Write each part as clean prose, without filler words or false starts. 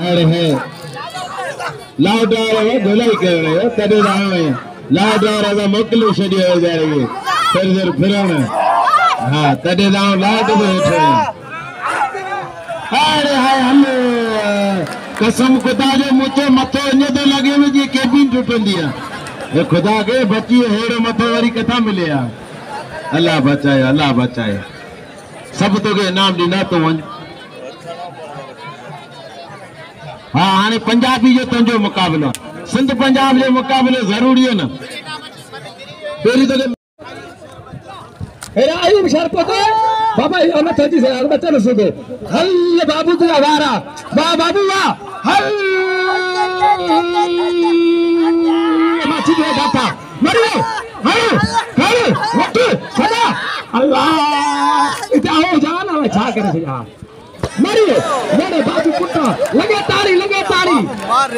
अरे है लाउडार है धुलाई कर रहे हो तड़े रहे हैं लाउडार अगर मुकल्ले शरीर हो जाएंगे फिर फिरना हाँ तड़े रहो लाउड में उठे अरे हाय हम कसम खुदा जो मुझे मथो इन तो लगे मुझे केबिन टूटन दिया ये खुदा के बच्ची हेड़ मथो वारी कथा मिले अल्लाह बचाए सब तो के इनाम दिना तो वन हाँ हाँ पंजाबी जो तुझो मुकाबला सिंध पंजाब जो मुकाबले जरूरी है ना पहली तो आयु शर्त तो बाबा हम थी से बच्चा न सुधो हल बाबू तुझा वारा वाह बाबू वाह हल माची के गाता मरियो हल हल वक्त सदा अल्लाह इताओ जान अब छा करे से यार मरियो मेरे बाबू कुत्ता लगे ताड़ी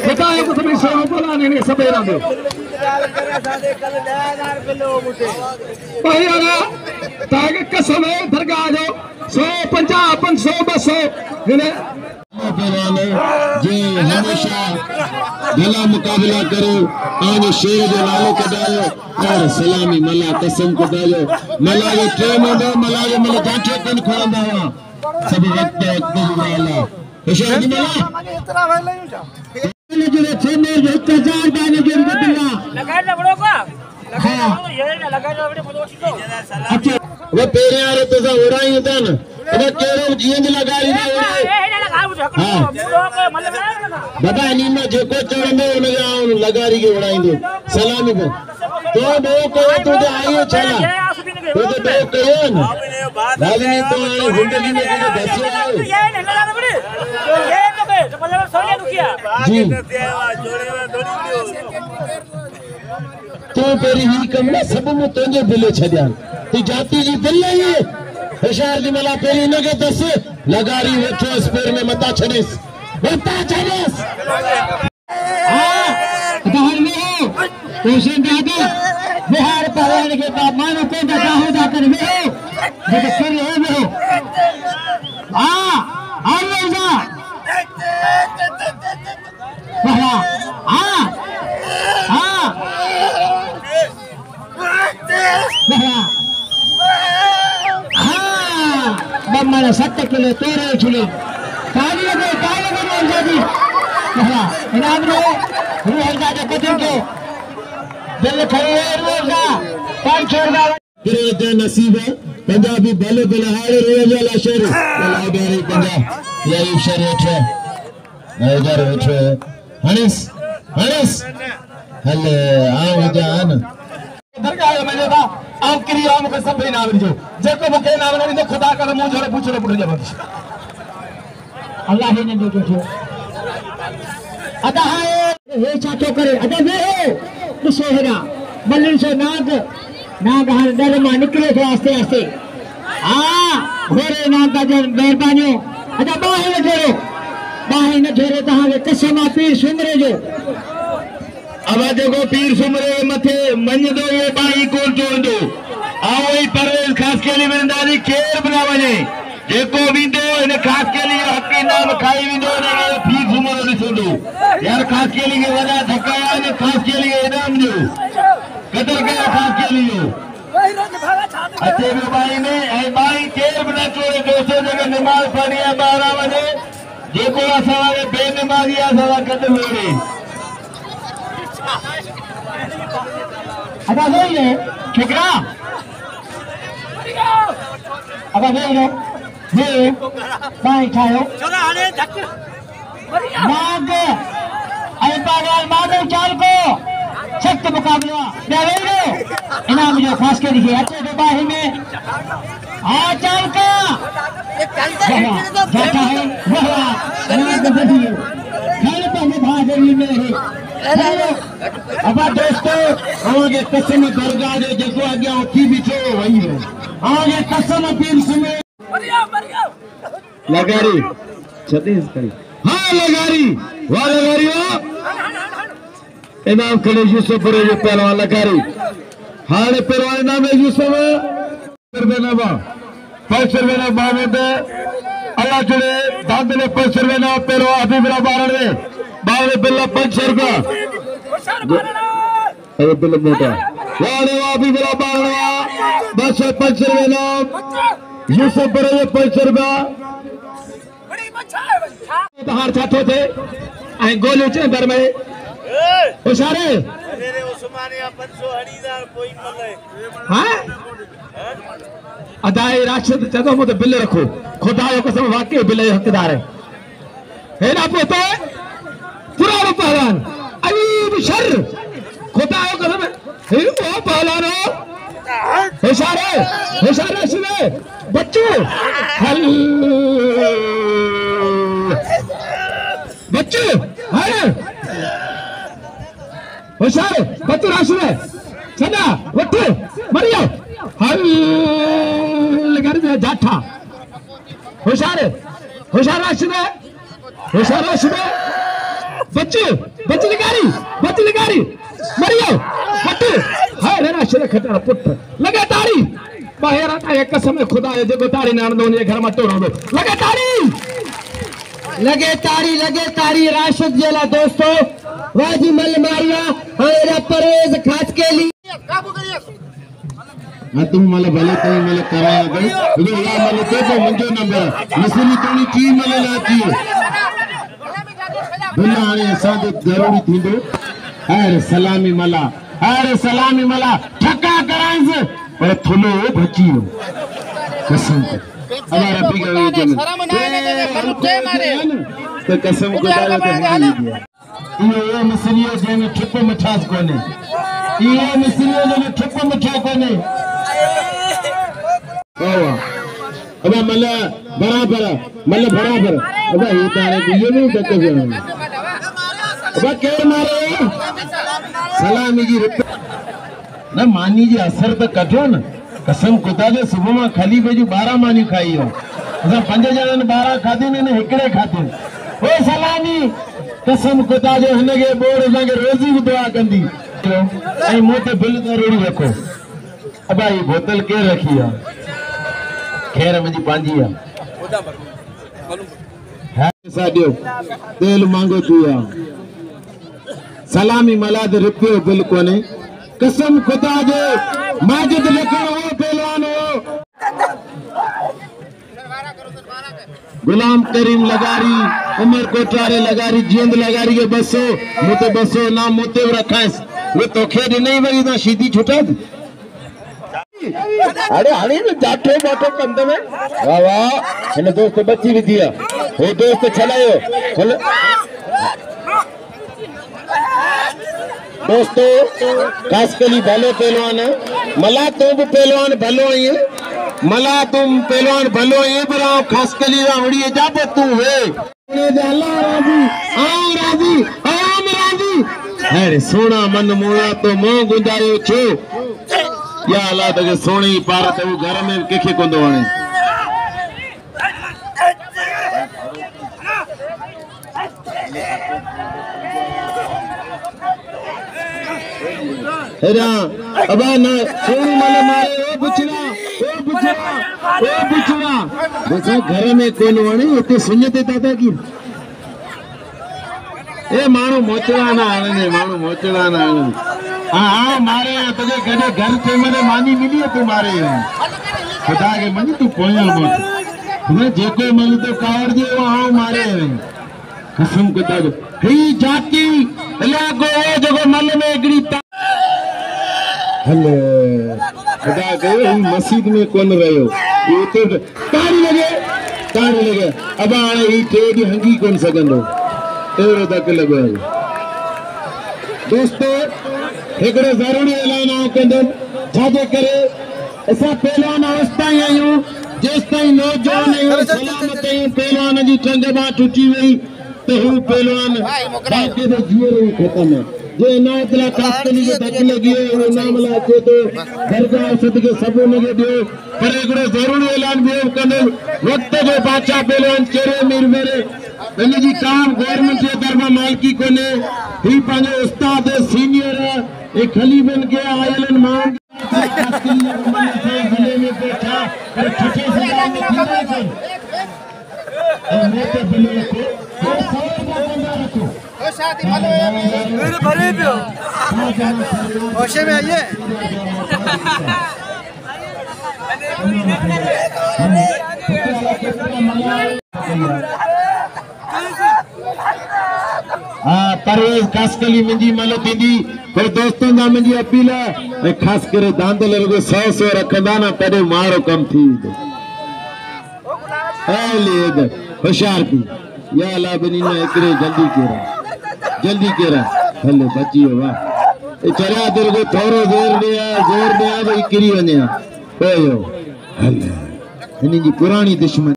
बताओ कुछ भी सो बोला ने सबेरा में भाई यार ताके कसम है दरगाह जो 150 500 200 ने जे हमेशा भला मुकाबला करो आज शेर जो नालो कढायो और सलामी मला कसम कढायो मला जो ट्रेन में मला जो मला जांचो कन खोलंदा हुआ सब वक्त वाला होशियार दी मला इतना भाई ले जा जो छेने जो 1000 दाने जो बिल्ला लगाए ना बड़ो का लगाए तो ये ना लगाए ना बड़े मदोशी तो अच्छा वो पेरे यार तो सा उड़ाई था ना अबे केरो जींद लगा रही है बता नी में जो को चढ़ंदो उन लगा रही के उड़ाई दो सलामी पे तो दो को तो आयो चला तो दो कयो ना राजनी तो जिंदगी में कभी दसियो ये नहीं लगा बड़े ये तो के मतलब सोने दुखिया जी तो पेरी ही कमला सब में तुझे बिले छदिया तू जाती जी बिल है होशियार दी मला पेरी न के दस लगारी वेठो स्पेर में मता छड़िस हां बाहर में हो पेशेंट दादा बिहार पहले के बाद मानो को हो जाकर में हो ये कर रहे हो हां आ जा हां हां हां बम्मा 7 किलो 13 किलो काली लगे जादी हां इनाम रे रूह जा कदम के दिल खड़े रोजा 500 का फिर नसीब है पंजाबी भले भले हारे रोजा ला शेर ला डेरे पंजाब ये शेर उठे इधर उठे हनीस हले आओ जान दरगाह में जो था आखिरी आम के सब इनाम जो जेको मुके नाम नहीं तो खुदा का मुंह जोड़े पूछो पुट जबरदस्त अल्लाह ही ने जो जो अदा है ये चाटो करे अदा वे हो सोहरा बल्लन से नाग हर डर में निकले थे आस्ते आस्ते होरे नाग का जो मेहरबानियों अदा बाहे न जोरे तहां के कसम पीर सुमरे जो अब देखो पीर सुमरे मथे मन दो ये बाई कोन जोंदो आओ ही परवेज खास के लिए मेरी केर बना वने जेको विंदो इन खास के लिए हकी नाम खाई विंदो ने पीर सुमरे दिसंदो यार खास के लिए वदा धकाया ने खास के लिए इनाम जो कदर के खास के लिए अच्छे बाई ने ए बाई केर बना चोरे दोस्तों जगह नमाज पढ़ी है 12 बजे जेको असा वाले बेनमाजी असा कद लोड़े अब ये ठिकरा अब ये बाई खायो माग आई पागल मागो चाल को सख्त मुकाबला देवेंगे इनाम जो खास के लिए अच्छे तो बाही में चाल का जाता है भाजरी में अब दोस्तों आगे कसम दरगाह जो जेको आगे उठी बिछो वही है आगे कसम पीर सुमे लगारी छत्तीस करी हाँ लगारी वाह लगारी हो इनाम खड़े यूसुफ रे जो पहलवान लगारी हारे पहलवान नाम है यूसुफ सरबेना बा 5 सरबेना बा में बिल्ला जुड़े दादले 500 रुपए ना पेरो अभी बिला बारने बावले बिल्ला 500 रुपए अरे बिल्ला मोटा वाले अभी बिला बारने बस 500 रुपए ना यूसुफ बड़े 500 रुपए बाहर छातो थे आई गोली चे दर में इशारे अरे उस्मानिया 500 हड़ीदार कोई मले हां अदाए राशिद चदो मुझे बिल रखो खुदा जो कसम वाकई बिल हकदार है ना पोते पुरानो पहलवान अयूब शर खुदा जो कसम है वो पहलवान हो इशारे सुने बच्चों हल बच्चों हाय होशियार बच्चों राशिद सदा उठ मरियो हल कर दे जाठा होशियार राशिद बच्चे लगारी मरियो हट हाय रे राशिद खतर पुट लगे ताड़ी बाहर आता है कसम खुदा है जो ताड़ी नान दो घर में तोड़ो दो लगे ताड़ी राशिद जेला दोस्तों वाजी मल मारिया हमारा परेज खास के लिए ना तुम मला भले तो मला कराया गई ये या मला तो मुंजो नंबर मसली तोनी की मला लाती बिल्ला आने ऐसा जो जरूरी थी दो अरे सलामी मला ठक्का कराएं से और थुलो बचियो कसम हमारा बिगड़ गया तो कसम को डाले तो ये मसलियो जेने ठुप मिठास कोने ये मसलियो जेने ठुप मिठा कोने वाह अब मला बराबर अब ये तारे ये नहीं तक अब केर मारे सलामी जी ना मानी जी असर तो कठो न कसम खुदा जे सुबह में खाली भेजू 12 मानी खाई हो असा 5 जणन 12 खाधी ने हिकड़े खाधी ओ सलामी कसम खुदा जे हनगे बोड़ संगे रोजी भी दुआ कंदी आई मोटे बिल जरूरी रखो अब ये बोतल के रखी है खैर मुझी पांजी है साडियो तेल मांगो तुया सलामी मलाद रुपयो बिल कोने कसम खुदा जे माजिद लखन हो पहलवान हो गुलाम करीम लगारी उमर कोटारे लगारी जिंद लगारी के बसो ना मोते रखाइस वो तो खेद नहीं वही ना सीधी छुटा दी अरे हणी में जाठो बाटो कंद में वाह इन दोस्त बच्ची भी दिया वो दोस्त चलायो दोस्तों खासकली भलो पहलवान मला तुम पहलवान भलो है मला तुम पहलवान भलो है पर खासकली रावड़ी इजाजत तू है राजी अरे सोना मन मोड़ा तो मोह गुंजायो छो या अल्लाह तके सोनी पार तो घर में केखे कोंदो वणे हेरा अबा ना सोनी मन मारे ओ बुचड़ा बस घर में कोन वणे इते सुन्नते दादा की ए मानो मोचड़ा ना आने हाँ मारे तुझे कदे घर से मैंने मानी मिली है तुम्हारे खुदा के मनी तू पोया मत तुम्हें जेको मन तो कावड़ जे वहां मारे कसम खुदा जो ही जाती इलाको जगो मल में एगड़ी हले खुदा के ही मस्जिद में कोन रहो ये तो ताड़ी लगे अब आने ही टेडी हंगी कोन सकंदो तेरे तक लगे दोस्तों एकड़े जरूरी ऐलान कंदम छाजे करे ऐसा पहलवान अवस्था आयूं जेस ताईं नौजवान सलामत पहलवान जी टंग मां टूटी वई तो हू पहलवान बाकी तो जीरो खत्म है जे ना इतला कास्तनी के धक लगी है वो नाम ला अचे तो दरगाह सदके सबो लगे दियो पर एकड़ो जरूरी ऐलान बियो कंदम वक्त जो बादशाह पहलवान चेरे मीर मेरे इन जी काम गवर्नमेंट जे तरफा मालकी कोने ही पांजो उस्ताद सीनियर एक खलीबन के आयलन मांग गले में बैठा और ठठे से मोटे बिल रखो और सवाल का बंदा रखो ओ शादी मानो मेरे भरे पियो होशे में आइए हाँ परवेज खास कली मुंहिंजी मल थींदी पर दोस्तनि जा मुंहिंजी अपील ऐं ख़ासि करे दांदल रुगो 100 रखंदा न तॾहिं मारो कमु थी वेंदो होशियार थी या अलाह ॿिन्ही में हिकिड़े जल्दी केरा हलो बची वियो वाह चरिया त रुगो थोरो ज़ोर ॾियां भई किरी वञे हल हिन जी पुराणी दुश्मन